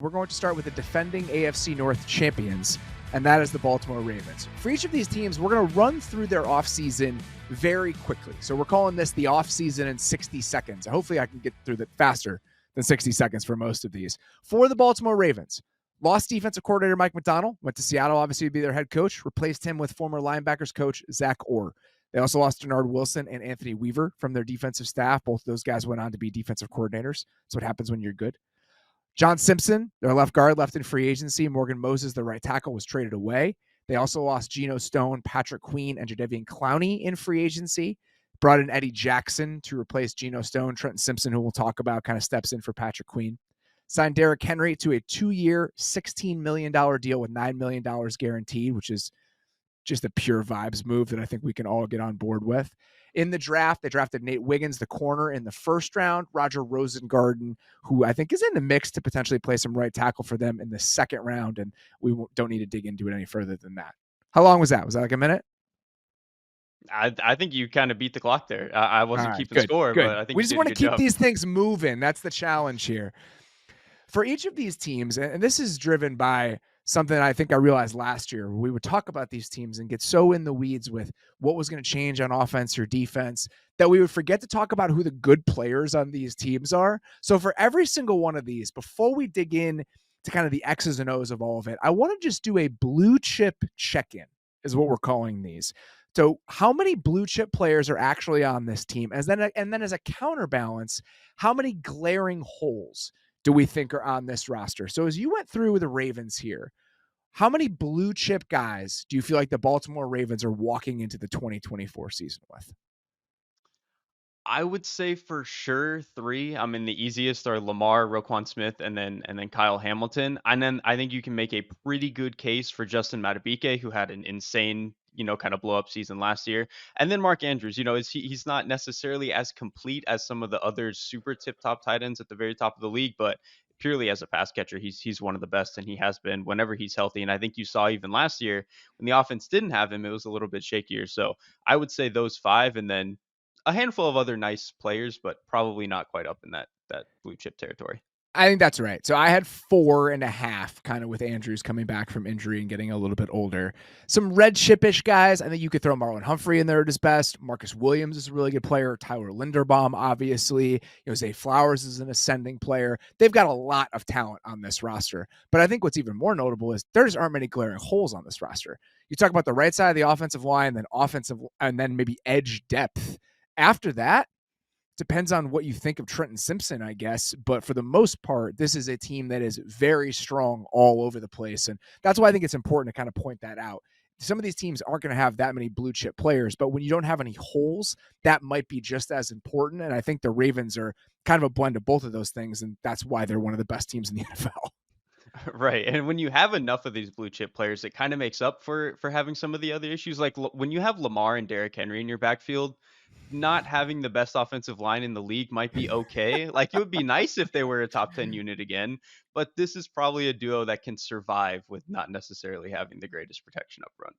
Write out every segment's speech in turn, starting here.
we're going to start with the defending AFC North champions, and that is the Baltimore Ravens. For each of these teams, we're going to run through their offseason very quickly. So we're calling this the offseason in 60 seconds. Hopefully I can get through that faster than 60 seconds for most of these. For the Baltimore Ravens, lost defensive coordinator Mike Macdonald, went to Seattle, obviously, to be their head coach, replaced him with former linebackers coach Zach Orr. They also lost Denard Wilson and Anthony Weaver from their defensive staff. Both of those guys went on to be defensive coordinators. That's what happens when you're good. John Simpson, their left guard, left in free agency. Morgan Moses, the right tackle, was traded away. They also lost Geno Stone, Patrick Queen, and Jadeveon Clowney in free agency. Brought in Eddie Jackson to replace Geno Stone. Trenton Simpson, who we'll talk about, kind of steps in for Patrick Queen. Signed Derrick Henry to a 2-year, $16 million deal with $9 million guaranteed, which is just a pure vibes move that I think we can all get on board with. In the draft, they drafted Nate Wiggins, the corner, in the first round. Roger Rosengarten, who I think is in the mix to potentially play some right tackle for them in the second round, and we don't need to dig into it any further than that. How long was that? Was that like a minute? I think you kind of beat the clock there. I wasn't keeping score, good. but I think We you just did want a to good keep job. these things moving. That's the challenge here. For each of these teams, and this is driven by something I think I realized last year, we would talk about these teams and get so in the weeds with what was going to change on offense or defense that we would forget to talk about who the good players on these teams are. So for every single one of these, before we dig in to kind of the X's and O's of all of it, I want to just do a blue chip check-in is what we're calling these. So how many blue chip players are actually on this team? And then as a counterbalance, how many glaring holes do we think are on this roster? So as you went through the Ravens here, how many blue chip guys do you feel like the Baltimore Ravens are walking into the 2024 season with? I would say for sure three. I mean, the easiest are Lamar, Roquan Smith, and then Kyle Hamilton. And then I think you can make a pretty good case for Justin Madubuike, who had an insane, kind of blow up season last year. And then Mark Andrews, he's not necessarily as complete as some of the other super tip top tight ends at the very top of the league, but purely as a pass catcher, he's one of the best, and he has been whenever he's healthy. And I think you saw even last year when the offense didn't have him, it was a little bit shakier. So I would say those five, and then a handful of other nice players, but probably not quite up in that blue chip territory. I think that's right. So I had 4.5, kind of with Andrews coming back from injury and getting a little bit older. Some red chip-ish guys. I think you could throw Marlon Humphrey in there at his best. Marcus Williams is a really good player. Tyler Linderbaum, obviously. Zay Flowers is an ascending player. They've got a lot of talent on this roster. But I think what's even more notable is there just aren't many glaring holes on this roster. You talk about the right side of the offensive line, and then maybe edge depth. After that, depends on what you think of Trenton Simpson, I guess. But for the most part, this is a team that is very strong all over the place. And that's why I think it's important to kind of point that out. Some of these teams aren't going to have that many blue chip players, but when you don't have any holes, that might be just as important. And I think the Ravens are kind of a blend of both of those things. And that's why they're one of the best teams in the NFL. Right. And when you have enough of these blue chip players, it kind of makes up for having some of the other issues. Like when you have Lamar and Derrick Henry in your backfield, not having the best offensive line in the league might be okay. Like it would be nice if they were a top 10 unit again, but this is probably a duo that can survive with not necessarily having the greatest protection up front.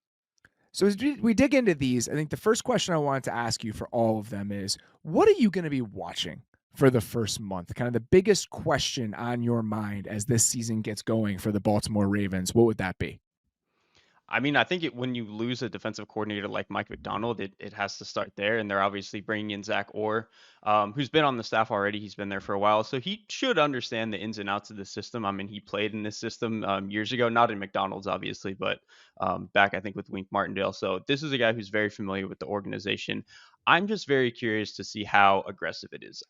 So as we dig into these, I think the first question I wanted to ask you for all of them is, what are you going to be watching for the first month? Kind of the biggest question on your mind as this season gets going for the Baltimore Ravens, what would that be? I mean, I think when you lose a defensive coordinator like Mike Macdonald, it has to start there. And they're obviously bringing in Zach Orr, who's been on the staff already. He's been there for a while. So he should understand the ins and outs of the system. I mean, he played in this system years ago, not in McDonald's, obviously, but back, I think, with Wink Martindale. So this is a guy who's very familiar with the organization. I'm just very curious to see how aggressive it is.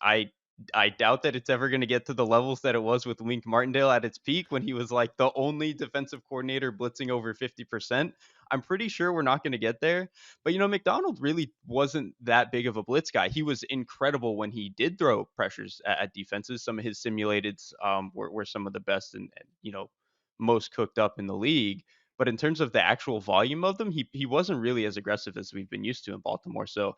I doubt that it's ever going to get to the levels that it was with Wink Martindale at its peak when he was like the only defensive coordinator blitzing over 50%. I'm pretty sure we're not going to get there. But, McDonald really wasn't that big of a blitz guy. He was incredible when he did throw pressures at defenses. Some of his simulateds were some of the best and most cooked up in the league. But in terms of the actual volume of them, he wasn't really as aggressive as we've been used to in Baltimore. So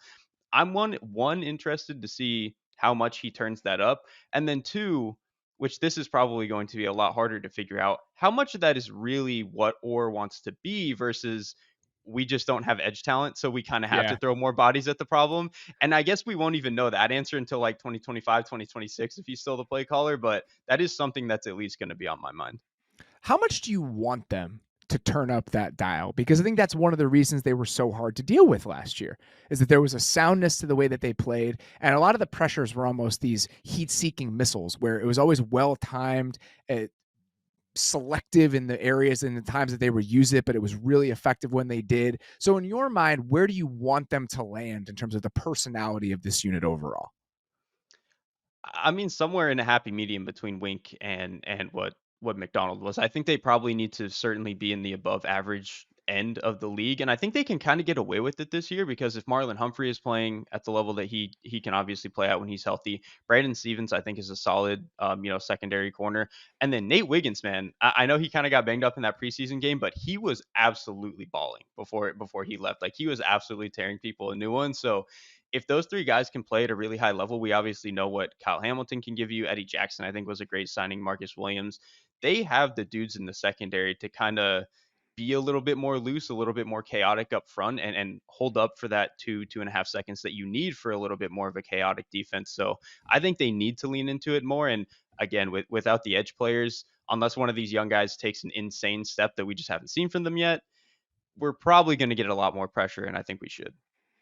I'm one interested to see how much he turns that up, and then two, which this is probably going to be a lot harder to figure out, how much of that is really what Orr wants to be versus we just don't have edge talent, so we kind of have to Yeah. throw more bodies at the problem. And I guess we won't even know that answer until like 2025, 2026 if he's still the play caller, but that is something that's at least going to be on my mind. How much do you want them to turn up that dial? Because I think that's one of the reasons they were so hard to deal with last year, is that there was a soundness to the way that they played. And a lot of the pressures were almost these heat seeking missiles where it was always well timed, selective in the areas and the times that they would use it, but it was really effective when they did. So in your mind, where do you want them to land in terms of the personality of this unit overall? I mean, somewhere in a happy medium between Wink and what McDonald was. I think they probably need to certainly be in the above average end of the league, and I think they can kind of get away with it this year because if Marlon Humphrey is playing at the level that he can obviously play at when he's healthy, Brandon Stevens I think is a solid secondary corner, and then Nate Wiggins, man, I know he kind of got banged up in that preseason game, but he was absolutely balling before he left. Like he was absolutely tearing people a new one. So if those three guys can play at a really high level, we obviously know what Kyle Hamilton can give you. Eddie Jackson, I think, was a great signing. Marcus Williams. They have the dudes in the secondary to kind of be a little bit more loose, a little bit more chaotic up front, and hold up for that 2.5 seconds that you need for a little bit more of a chaotic defense. So I think they need to lean into it more. And again, without the edge players, unless one of these young guys takes an insane step that we just haven't seen from them yet, we're probably going to get a lot more pressure, and I think we should.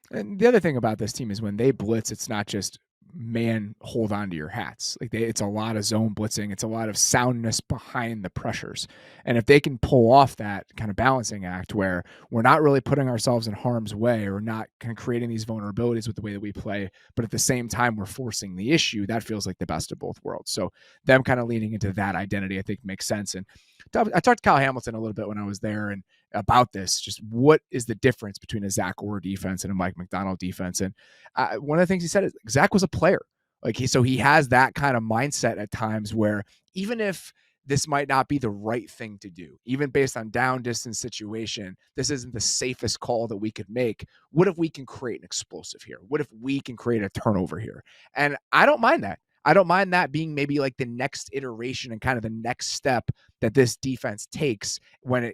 And the other thing about this team is when they blitz, it's not just man hold on to your hats. It's a lot of zone blitzing. It's a lot of soundness behind the pressures. And if they can pull off that kind of balancing act where we're not really putting ourselves in harm's way or not kind of creating these vulnerabilities with the way that we play, but at the same time we're forcing the issue, that feels like the best of both worlds. So them kind of leaning into that identity, I think makes sense. And I talked to Kyle Hamilton a little bit when I was there and about this, just what is the difference between a Zach Orr defense and a Mike McDonald defense. And one of the things he said is Zach was a player. So he has that kind of mindset at times where even if this might not be the right thing to do, even based on down distance situation, this isn't the safest call that we could make. What if we can create an explosive here? What if we can create a turnover here? And I don't mind that. I don't mind that being maybe like the next iteration and kind of the next step that this defense takes when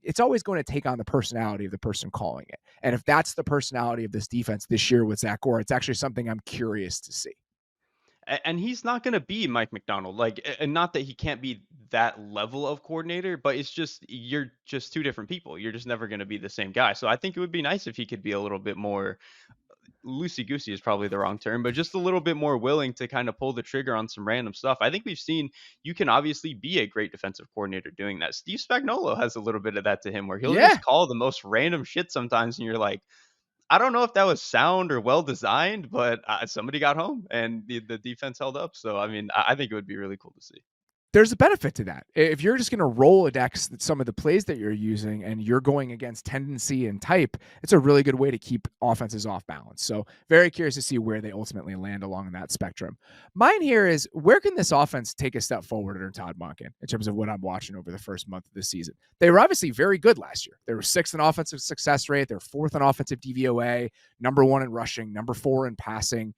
it's always going to take on the personality of the person calling it. And if that's the personality of this defense this year with Zach Orr, it's actually something I'm curious to see. And he's not going to be Mike McDonald. Like, and not that he can't be that level of coordinator, but it's just you're just two different people. You're just never going to be the same guy. So I think it would be nice if he could be a little bit more loosey goosey is probably the wrong term, but just a little bit more willing to kind of pull the trigger on some random stuff. I think we've seen you can obviously be a great defensive coordinator doing that. Steve Spagnuolo has a little bit of that to him where he'll Yeah. just call the most random shit sometimes, and you're like, I don't know if that was sound or well designed, but somebody got home and the defense held up. So I mean, I think it would be really cool to see. There's a benefit to that. If you're just going to roll a deck some of the plays that you're using and you're going against tendency and type, it's a really good way to keep offenses off balance. So very curious to see where they ultimately land along that spectrum. Mine here is where can this offense take a step forward under Todd Monken in terms of what I'm watching over the first month of the season? They were obviously very good last year. They were 6th in offensive success rate. They're 4th in offensive DVOA, number 1 in rushing, number 4 in passing.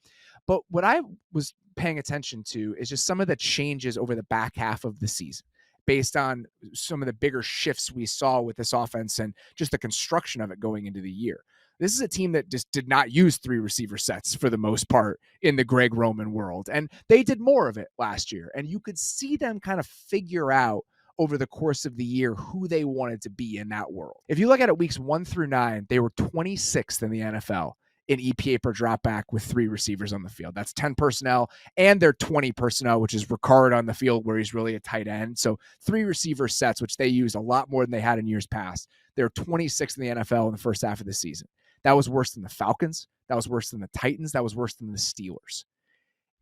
But what I was paying attention to is just some of the changes over the back half of the season based on some of the bigger shifts we saw with this offense and just the construction of it going into the year. This is a team that just did not use 3 receiver sets for the most part in the Greg Roman world. And they did more of it last year. And you could see them kind of figure out over the course of the year who they wanted to be in that world. If you look at it weeks 1 through 9, they were 26th in the NFL in EPA per drop back with 3 receivers on the field. That's 10 personnel and their 20 personnel, which is Ricard on the field where he's really a tight end. So 3 receiver sets, which they used a lot more than they had in years past. They're 26th in the NFL in the first half of the season. That was worse than the Falcons. That was worse than the Titans. That was worse than the Steelers.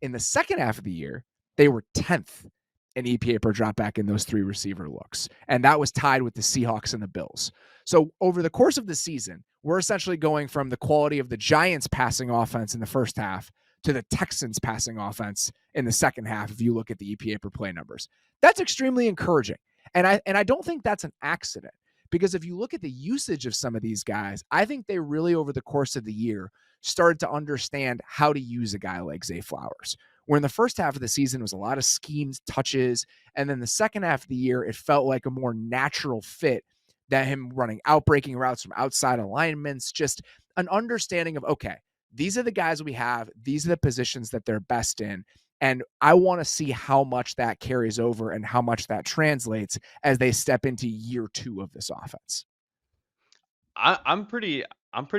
In the second half of the year, they were 10th in EPA per drop back in those 3 receiver looks. And that was tied with the Seahawks and the Bills. So over the course of the season, we're essentially going from the quality of the Giants passing offense in the first half to the Texans passing offense in the second half if you look at the EPA per play numbers. That's extremely encouraging. And I don't think that's an accident because if you look at the usage of some of these guys, I think they really over the course of the year started to understand how to use a guy like Zay Flowers. Where in the first half of the season was a lot of schemes, touches, and then the second half of the year, it felt like a more natural fit that him running outbreaking routes from outside alignments, just an understanding of, okay, these are the guys we have, these are the positions that they're best in. And I want to see how much that carries over and how much that translates as they step into year 2 of this offense. I'm pretty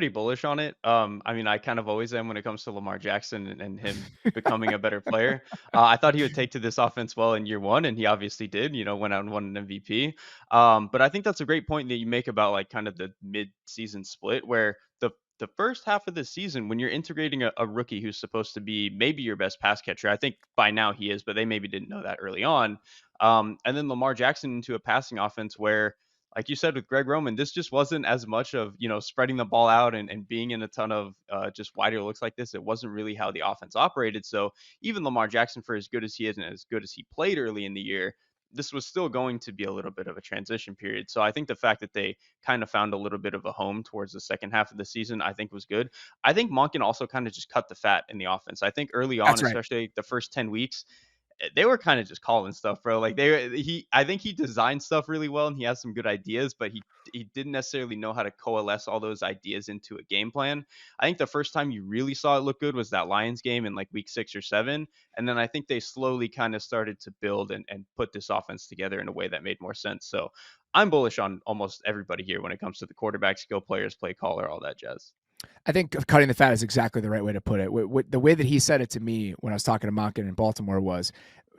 bullish on it. I mean, I kind of always am when it comes to Lamar Jackson and him becoming a better player. I thought he would take to this offense well in year one, and he obviously did. Went out and won an MVP. But I think that's a great point that you make about like kind of the mid-season split, where the first half of the season, when you're integrating a rookie who's supposed to be maybe your best pass catcher, I think by now he is, but they maybe didn't know that early on. And then Lamar Jackson into a passing offense where like you said with Greg Roman, this just wasn't as much of, spreading the ball out and being in a ton of just wider looks like this. It wasn't really how the offense operated. So even Lamar Jackson, for as good as he is and as good as he played early in the year, this was still going to be a little bit of a transition period. So I think the fact that they kind of found a little bit of a home towards the second half of the season, I think was good. I think Monken also kind of just cut the fat in the offense. I think early on, That's right. especially the first 10 weeks, they were kind of just calling stuff, bro. Like I think he designed stuff really well and he has some good ideas, but he didn't necessarily know how to coalesce all those ideas into a game plan. I think the first time you really saw it look good was that Lions game in like week 6 or 7. And then I think they slowly kind of started to build and put this offense together in a way that made more sense. So I'm bullish on almost everybody here when it comes to the quarterback, skill players, play caller, all that jazz. I think cutting the fat is exactly the right way to put it. The way that he said it to me when I was talking to Monken in Baltimore was,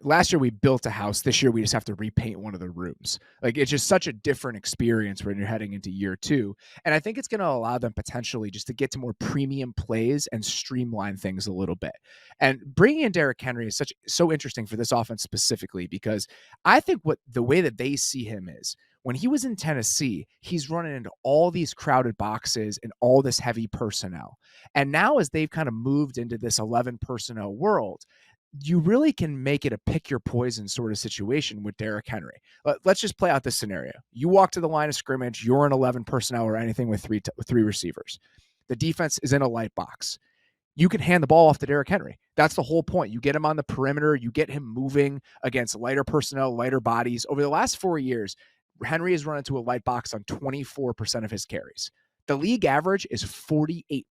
last year we built a house. This year we just have to repaint one of the rooms. Like, it's just such a different experience when you're heading into year 2. And I think it's going to allow them potentially just to get to more premium plays and streamline things a little bit. And bringing in Derrick Henry is so interesting for this offense specifically, because I think what the way that they see him is, when he was in Tennessee, he's running into all these crowded boxes and all this heavy personnel. And now, as they've kind of moved into this 11 personnel world, you really can make it a pick your poison sort of situation with Derrick Henry. Let's just play out this scenario. You walk to the line of scrimmage, you're in 11 personnel or anything with three receivers. The defense is in a light box. You can hand the ball off to Derrick Henry. That's the whole point. You get him on the perimeter, you get him moving against lighter personnel, lighter bodies. Over the last 4 years, Henry has run into a light box on 24% of his carries. The league average is 48%.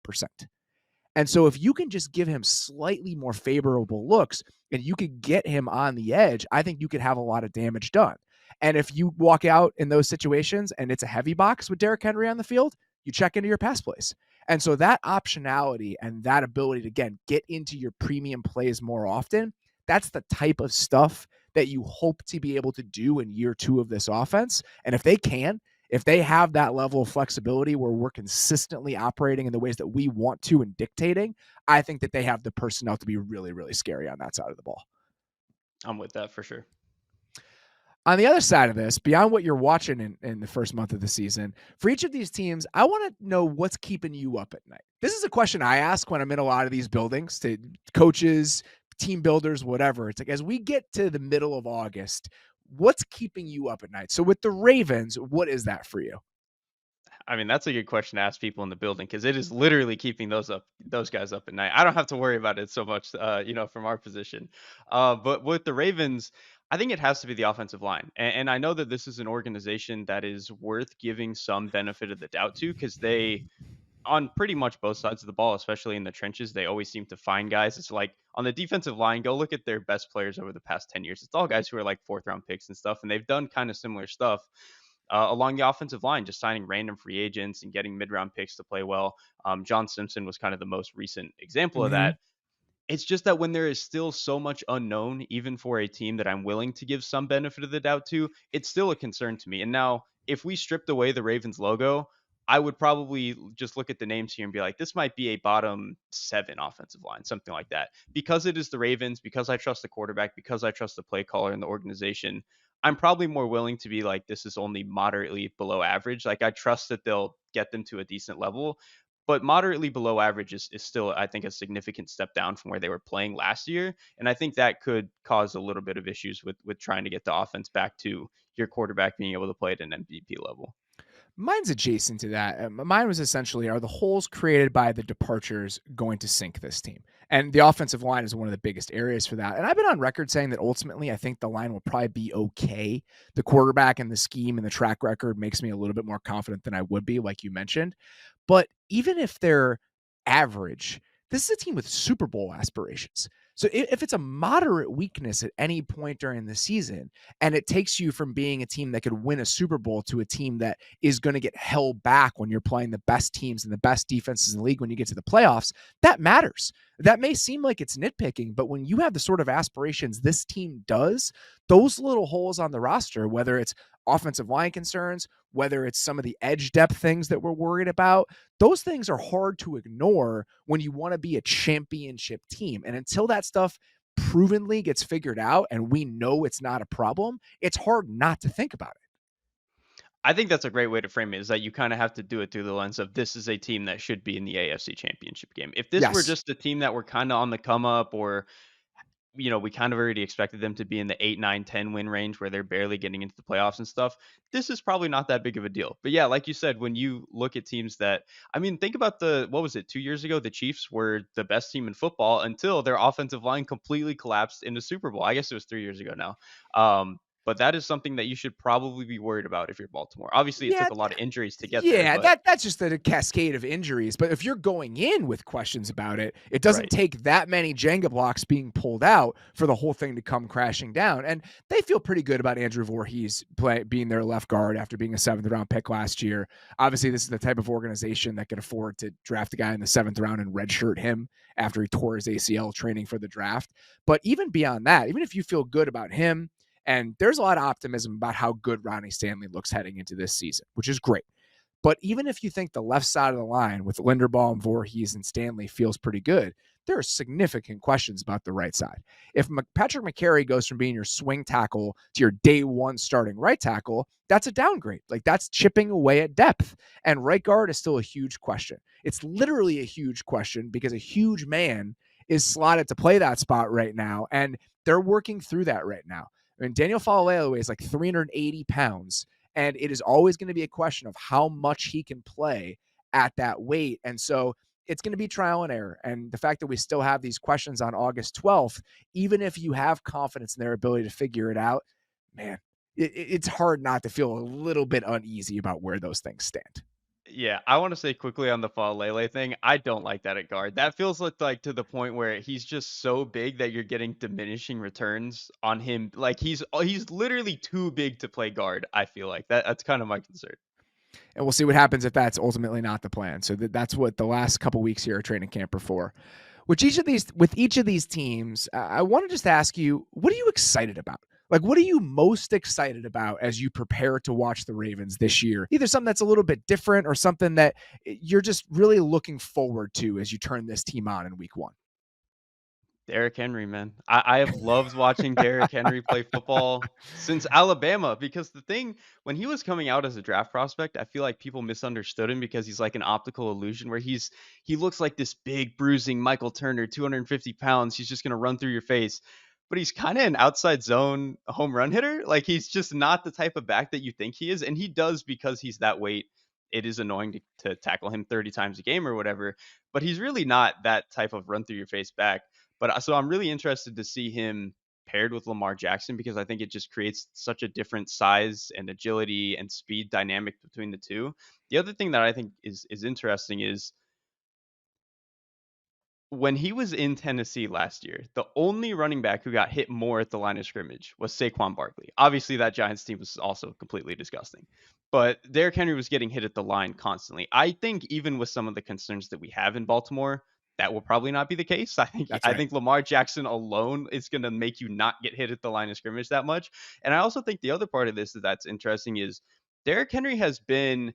And so if you can just give him slightly more favorable looks and you could get him on the edge, I think you could have a lot of damage done. And if you walk out in those situations and it's a heavy box with Derrick Henry on the field, you check into your pass plays. And so that optionality and that ability to, again, get into your premium plays more often, that's the type of stuff that you hope to be able to do in year 2 of this offense. And if they have that level of flexibility where we're consistently operating in the ways that we want to and dictating, I think that they have the personnel to be really, really scary on that side of the ball. I'm with that for sure. On the other side of this, beyond what you're watching in the first month of the season, for each of these teams, I want to know what's keeping you up at night. This is a question I ask when I'm in a lot of these buildings to coaches, team builders, whatever. It's like, as we get to the middle of August, what's keeping you up at night? So with the Ravens, what is that for you? I mean, that's a good question to ask people in the building because it is literally keeping those guys up at night. I don't have to worry about it so much, from our position. But with the Ravens, I think it has to be the offensive line, and I know that this is an organization that is worth giving some benefit of the doubt to because they, on pretty much both sides of the ball, especially in the trenches, they always seem to find guys. It's like on the defensive line, go look at their best players over the past 10 years. It's all guys who are like fourth round picks and stuff, and they've done kind of similar stuff along the offensive line, just signing random free agents and getting mid round picks to play well. John Simpson was kind of the most recent example of Mm-hmm. that. It's just that when there is still so much unknown, even for a team that I'm willing to give some benefit of the doubt to, it's still a concern to me. And now, if we stripped away the Ravens logo, I would probably just look at the names here and be like, this might be a bottom 7 offensive line, something like that. Because it is the Ravens, because I trust the quarterback, because I trust the play caller and the organization, I'm probably more willing to be like, this is only moderately below average. Like, I trust that they'll get them to a decent level, but moderately below average is still, I think, a significant step down from where they were playing last year. And I think that could cause a little bit of issues with trying to get the offense back to your quarterback being able to play at an MVP level. Mine's adjacent to that. Mine was essentially, are the holes created by the departures going to sink this team? And the offensive line is one of the biggest areas for that. And I've been on record saying that ultimately I think the line will probably be okay. The quarterback and the scheme and the track record makes me a little bit more confident than I would be, like you mentioned. But even if they're average, this is a team with Super Bowl aspirations. So if it's a moderate weakness at any point during the season, and it takes you from being a team that could win a Super Bowl to a team that is going to get held back when you're playing the best teams and the best defenses in the league when you get to the playoffs, that matters. That may seem like it's nitpicking, but when you have the sort of aspirations this team does, those little holes on the roster, whether it's offensive line concerns, whether it's some of the edge depth things that we're worried about, those things are hard to ignore when you want to be a championship team. And until that stuff provenly gets figured out and we know it's not a problem, it's hard not to think about it. I think that's a great way to frame it, is that you kind of have to do it through the lens of this is a team that should be in the AFC Championship game. If this were Yes. just a team that were kind of on the come up, or we kind of already expected them to be in the 8, 9, 10 win range where they're barely getting into the playoffs and stuff, this is probably not that big of a deal. But yeah, like you said, when you look at teams that, I mean, think about what was it, 2 years ago? The Chiefs were the best team in football until their offensive line completely collapsed in the Super Bowl. I guess it was 3 years ago now. But that is something that you should probably be worried about if you're Baltimore. Obviously, it Yeah, took a lot of injuries to get there, yeah, but that's just a cascade of injuries. But if you're going in with questions about it, it doesn't right. take that many Jenga blocks being pulled out for the whole thing to come crashing down. And they feel pretty good about Andrew Voorhees being their left guard after being a 7th-round pick last year. Obviously, this is the type of organization that can afford to draft a guy in the 7th round and redshirt him after he tore his ACL training for the draft. But even beyond that, even if you feel good about him, and there's a lot of optimism about how good Ronnie Stanley looks heading into this season, which is great. But even if you think the left side of the line with Linderbaum, Voorhees, and Stanley feels pretty good, there are significant questions about the right side. If Patrick McCary goes from being your swing tackle to your day one starting right tackle, that's a downgrade. Like, that's chipping away at depth. And right guard is still a huge question. It's literally a huge question because a huge man is slotted to play that spot right now, and they're working through that right now. I mean, Daniel Faalele weighs like 380 pounds, and it is always going to be a question of how much he can play at that weight. And so it's going to be trial and error. And the fact that we still have these questions on August 12th, even if you have confidence in their ability to figure it out, man, it's hard not to feel a little bit uneasy about where those things stand. Yeah, I want to say quickly on the Lele thing. I don't like that at guard. That feels like to the point where he's just so big that you're getting diminishing returns on him. Like he's literally too big to play guard. I feel like that's kind of my concern. And we'll see what happens if that's ultimately not the plan. So that's what the last couple weeks here at training camp are for. With each of these teams, I want to just ask you, what are you excited about? Like, what are you most excited about as you prepare to watch the Ravens this year? Either something that's a little bit different or something that you're just really looking forward to as you turn this team on in week one. Derrick Henry, man. I have loved watching Derrick Henry play football since Alabama, because the thing, when he was coming out as a draft prospect, I feel like people misunderstood him because he's like an optical illusion where he looks like this big bruising Michael Turner, 250 pounds. He's just gonna run through your face. But he's kind of an outside zone home run hitter. Like, he's just not the type of back that you think he is. And he does, because he's that weight. It is annoying to tackle him 30 times a game or whatever, but he's really not that type of run through your face back. But so I'm really interested to see him paired with Lamar Jackson, because I think it just creates such a different size and agility and speed dynamic between the two. The other thing that I think is interesting is when he was in Tennessee last year, the only running back who got hit more at the line of scrimmage was Saquon Barkley. Obviously, that Giants team was also completely disgusting. But Derrick Henry was getting hit at the line constantly. I think even with some of the concerns that we have in Baltimore, that will probably not be the case. I think That's I right. think Lamar Jackson alone is going to make you not get hit at the line of scrimmage that much. And I also think the other part of this that's interesting is Derrick Henry has been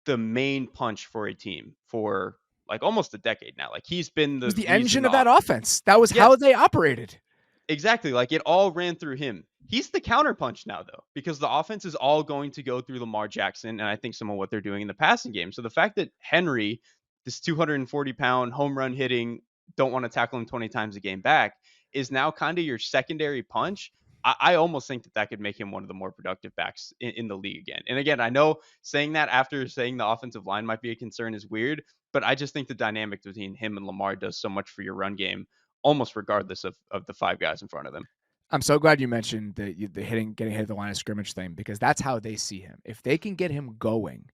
the main punch for a team for like almost a decade now. Like, he's been He was the the reason engine of that offense. That was yes, how they operated. exactly. Like, it all ran through him. He's the counterpunch now, though, because the offense is all going to go through Lamar Jackson, and I think some of what they're doing in the passing game. So the fact that Henry, this 240-pound home run hitting, don't want to tackle him 20 times a game back, is now kind of your secondary punch. I almost think that could make him one of the more productive backs in the league again. And again, I know saying that after saying the offensive line might be a concern is weird, but I just think the dynamic between him and Lamar does so much for your run game, almost regardless of the five guys in front of them. I'm so glad you mentioned the getting hit at the line of scrimmage thing, because that's how they see him. If they can get him going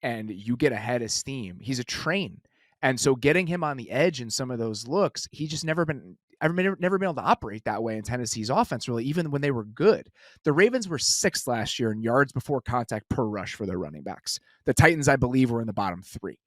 and you get ahead of steam, he's a train. And so getting him on the edge in some of those looks, he just never been able to operate that way in Tennessee's offense, really, even when they were good. The Ravens were sixth last year in yards before contact per rush for their running backs. The Titans, I believe, were in the bottom three.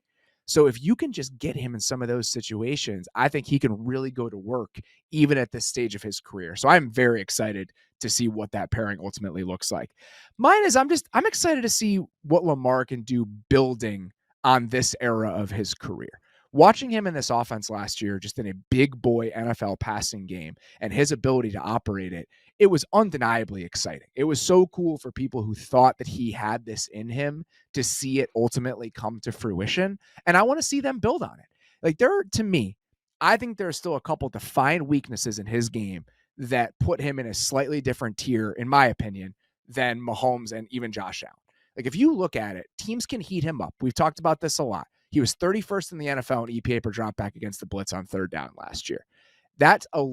So if you can just get him in some of those situations, I think he can really go to work even at this stage of his career. So I'm very excited to see what that pairing ultimately looks like. Mine is I'm excited to see what Lamar can do building on this era of his career. Watching him in this offense last year, just in a big boy NFL passing game and his ability to operate it, it was undeniably exciting. It was so cool for people who thought that he had this in him to see it ultimately come to fruition. And I want to see them build on it. Like to me, I think there are still a couple defined weaknesses in his game that put him in a slightly different tier, in my opinion, than Mahomes and even Josh Allen. Like if you look at it, teams can heat him up. We've talked about this a lot. He was 31st in the NFL in EPA per dropback against the blitz on third down last year. That's a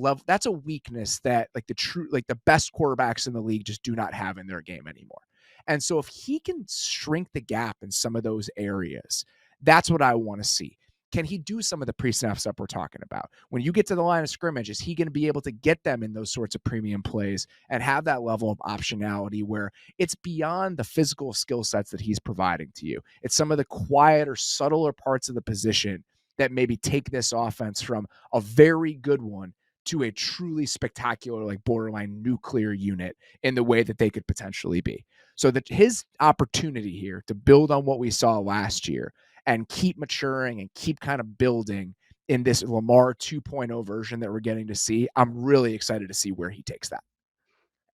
weakness that the best quarterbacks in the league just do not have in their game anymore. And so if he can shrink the gap in some of those areas, that's what I want to see. Can he do some of the pre-snap stuff we're talking about? When you get to the line of scrimmage, is he going to be able to get them in those sorts of premium plays and have that level of optionality where it's beyond the physical skill sets that he's providing to you? It's some of the quieter, subtler parts of the position that maybe take this offense from a very good one to a truly spectacular, like borderline nuclear unit in the way that they could potentially be. So that his opportunity here to build on what we saw last year and keep maturing and keep kind of building in this Lamar 2.0 version that we're getting to see, I'm really excited to see where he takes that.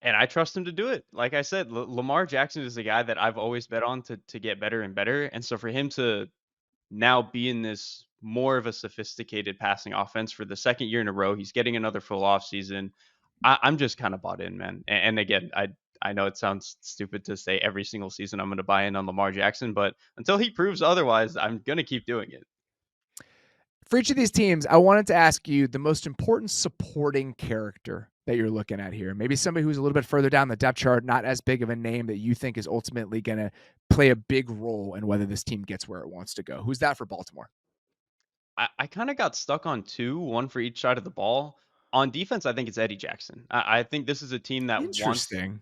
And I trust him to do it. Like I said, Lamar Jackson is a guy that I've always bet on to get better and better. And so for him to now be in this more of a sophisticated passing offense for the second year in a row, he's getting another full off season. I'm just kind of bought in, man. And again, I know it sounds stupid to say every single season I'm going to buy in on Lamar Jackson, but until he proves otherwise, I'm going to keep doing it. For each of these teams, I wanted to ask you the most important supporting character that you're looking at here. Maybe somebody who's a little bit further down the depth chart, not as big of a name that you think is ultimately going to play a big role in whether this team gets where it wants to go. Who's that for Baltimore? I kind of got stuck on two, one for each side of the ball. On defense, I think it's Eddie Jackson. I think this is a team that wants Interesting.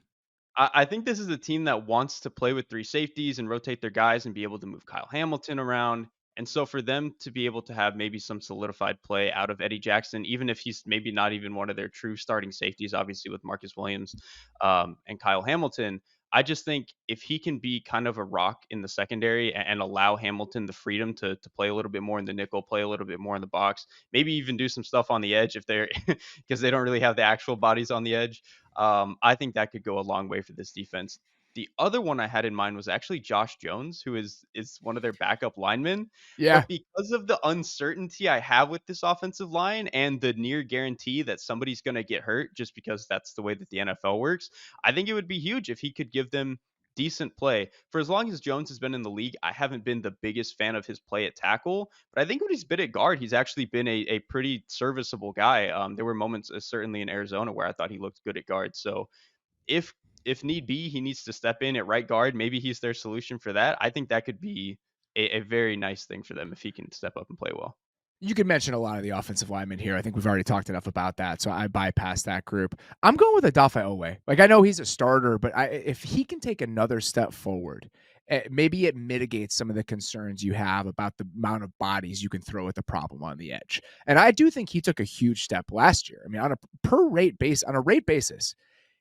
I think this is a team that wants to play with three safeties and rotate their guys and be able to move Kyle Hamilton around. And so for them to be able to have maybe some solidified play out of Eddie Jackson, even if he's maybe not even one of their true starting safeties, obviously with Marcus Williams and Kyle Hamilton, I just think if he can be kind of a rock in the secondary and allow Hamilton the freedom to play a little bit more in the nickel, play a little bit more in the box, maybe even do some stuff on the edge if they're because they don't really have the actual bodies on the edge. I think that could go a long way for this defense. The other one I had in mind was actually Josh Jones, who is one of their backup linemen. Yeah. But because of the uncertainty I have with this offensive line and the near guarantee that somebody's going to get hurt, just because that's the way that the NFL works, I think it would be huge if he could give them decent play. For as long as Jones has been in the league, I haven't been the biggest fan of his play at tackle, but I think when he's been at guard, he's actually been a pretty serviceable guy. There were moments, certainly in Arizona, where I thought he looked good at guard. So if if need be, he needs to step in at right guard. Maybe he's their solution for that. I think that could be a very nice thing for them if he can step up and play well. You could mention a lot of the offensive linemen here. I think we've already talked enough about that, so I bypassed that group. I'm going with Odafe Owe. Like, I know he's a starter, but if he can take another step forward, maybe it mitigates some of the concerns you have about the amount of bodies you can throw at the problem on the edge. And I do think he took a huge step last year. I mean, on a rate basis,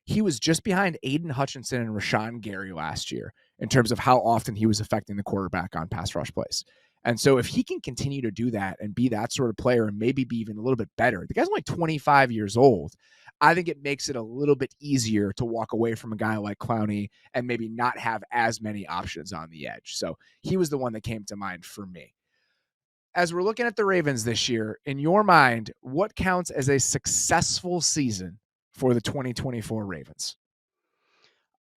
he was just behind Aiden Hutchinson and Rashawn Gary last year in terms of how often he was affecting the quarterback on pass rush plays. And so if he can continue to do that and be that sort of player and maybe be even a little bit better, the guy's only 25 years old. I think it makes it a little bit easier to walk away from a guy like Clowney and maybe not have as many options on the edge. So he was the one that came to mind for me. As we're looking at the Ravens this year, in your mind, what counts as a successful season for the 2024 Ravens?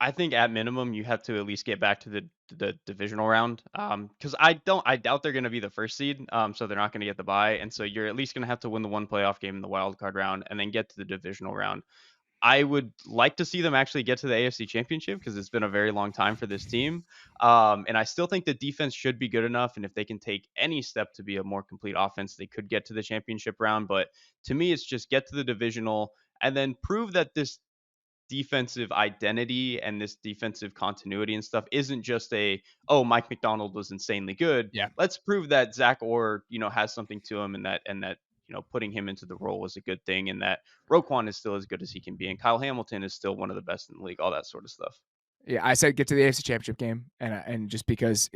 I think at minimum you have to at least get back to the divisional round. Because I doubt they're going to be the first seed. So they're not going to get the bye, and so you're at least going to have to win the one playoff game in the wild card round, and then get to the divisional round. I would like to see them actually get to the AFC Championship because it's been a very long time for this team. And I still think the defense should be good enough. And if they can take any step to be a more complete offense, they could get to the championship round. But to me, it's just get to the divisional and then prove that this defensive identity and this defensive continuity and stuff isn't just oh, Mike McDonald was insanely good. Yeah. Let's prove that Zach Orr, has something to him, and that putting him into the role was a good thing, and that Roquan is still as good as he can be, and Kyle Hamilton is still one of the best in the league, all that sort of stuff. Yeah, I said get to the AFC Championship game, and just because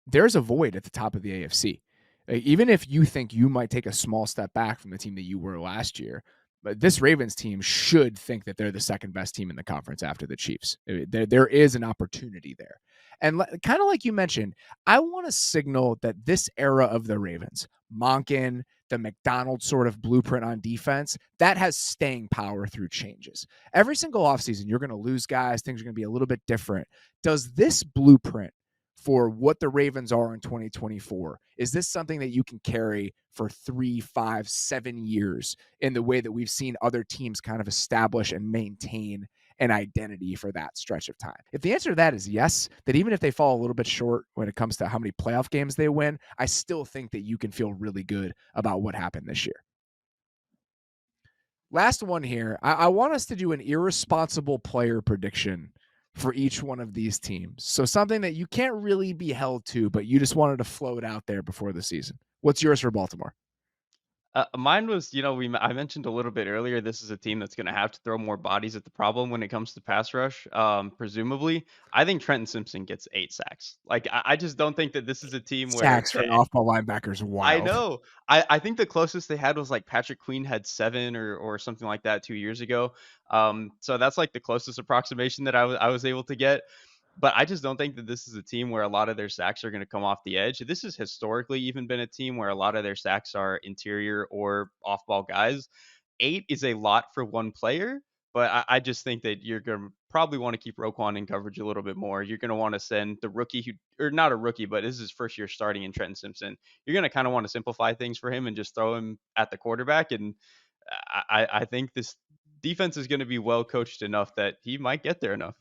there's a void at the top of the AFC. Even if you think you might take a small step back from the team that you were last year, but this Ravens team should think that they're the second best team in the conference after the Chiefs. There is an opportunity there. And kind of like you mentioned, I want to signal that this era of the Ravens, Monken, the McDonald sort of blueprint on defense, that has staying power through changes. Every single offseason, you're going to lose guys. Things are going to be a little bit different. Does this blueprint for what the Ravens are in 2024, is this something that you can carry for 3, 5, 7 years in the way that we've seen other teams kind of establish and maintain an identity for that stretch of time? If the answer to that is yes, that even if they fall a little bit short when it comes to how many playoff games they win, I still think that you can feel really good about what happened this year. Last one here. I want us to do an irresponsible player prediction for each one of these teams. So something that you can't really be held to, but you just wanted to float out there before the season. What's yours for Baltimore? Mine was, I mentioned a little bit earlier, this is a team that's going to have to throw more bodies at the problem when it comes to pass rush. Presumably, I think Trenton Simpson gets 8 sacks. Like, I just don't think that this is a team where Sacks for an off-ball linebackers, I wild. know. I think the closest they had was like Patrick Queen had 7 or something like that 2 years ago. So that's like the closest approximation that I was able to get. But I just don't think that this is a team where a lot of their sacks are going to come off the edge. This has historically even been a team where a lot of their sacks are interior or off ball guys. 8 is a lot for one player, but I just think that you're going to probably want to keep Roquan in coverage a little bit more. You're going to want to send the rookie or not a rookie, but this is his first year starting in Trenton Simpson. You're going to kind of want to simplify things for him and just throw him at the quarterback. And I think this defense is going to be well coached enough that he might get there enough.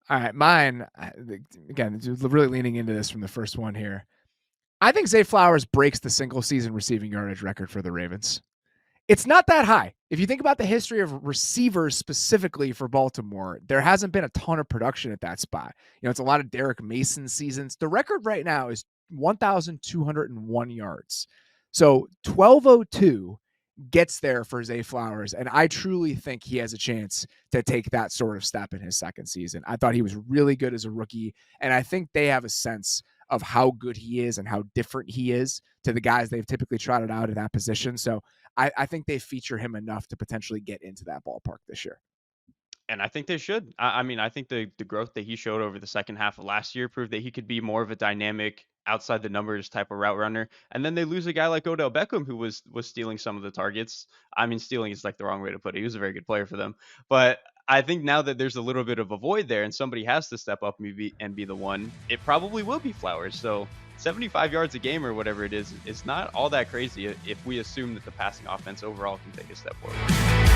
All right, mine, again, really leaning into this from the first one here. I think Zay Flowers breaks the single season receiving yardage record for the Ravens. It's not that high. If you think about the history of receivers specifically for Baltimore, there hasn't been a ton of production at that spot. It's a lot of Derek Mason seasons. The record right now is 1,201 yards. So 1,202 gets there for Zay Flowers, and I truly think he has a chance to take that sort of step in his second season. I thought he was really good as a rookie, and I think they have a sense of how good he is and how different he is to the guys they've typically trotted out in that position. So I think they feature him enough to potentially get into that ballpark this year. And I think they should. I mean, I think the growth that he showed over the second half of last year proved that he could be more of a dynamic, outside the numbers type of route runner. And then they lose a guy like Odell Beckham, who was stealing some of the targets. I mean, stealing is like the wrong way to put it. He was a very good player for them. But I think now that there's a little bit of a void there, and somebody has to step up and be the one, it probably will be Flowers. So 75 yards a game or whatever it is not all that crazy if we assume that the passing offense overall can take a step forward.